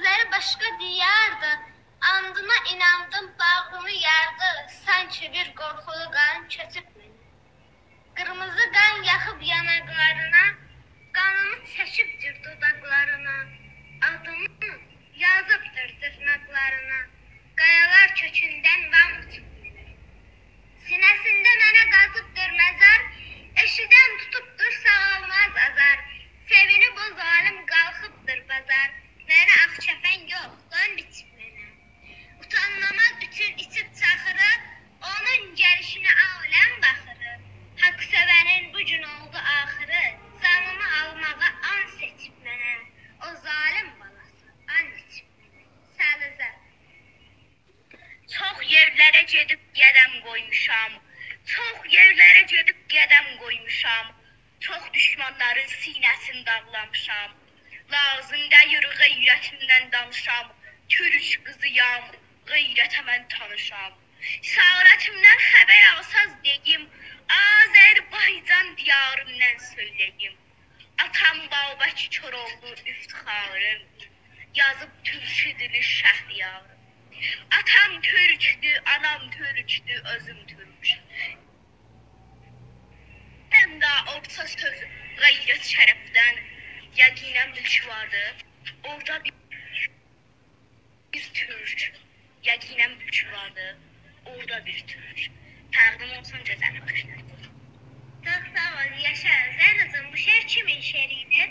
sözleri başka diyardı. Andına inandım, bağrımı yardı. Sanki bir korkulu kan keçib məni. Kırmızı kan yakıp yanaklarına, kanımı çəkibdir dudaklarına. Adımı yazıbdır tırnaklarına. Qayalar kökünden van uçub gelir. Sinəsində mənə qazıbdır məzar, eşidən tutubdur sağalmaz azar. Sevinib o zalim qalxıbdır bazar. Mənə ağ kəfən yox, don biçib mənə. Utanmamaq üçün içib çaxırı, onun gəlişinə aləm baxırı. Haqq sevənin bu gün oldu axırı, canımı almağa an seçib mənə. O zalim balası an içib mənə. Səlizə. Çox yerlərə gedib qədəm qoymuşam. Çox yerlərə gedib qədəm qoymuşam. Çox düşmanların sinəsini dağlamışam. Lazım deyir qeyrətimdən danışam. Türk qızıyam, qeyrətə mən tanışam. Sağlətimdən xəbər alsaz deyim, Azərbaycan diyarımdan söyləyim. Atam Babək Koroğlu iftixarım, yazıb türkü dili şəhriyarım. Atam Türk'tü, anam Türk'tü, özüm Türk. Hem de orta söz gayret şereften yakinen bir şey vardı. Orada bir Türk, yakinen bir şey vardı. Orada bir Türk. Təqdim olsun cəzəni başlar. Çok sağ ol, yaşa. Zərracığım, bu şeir kimin şeiridir?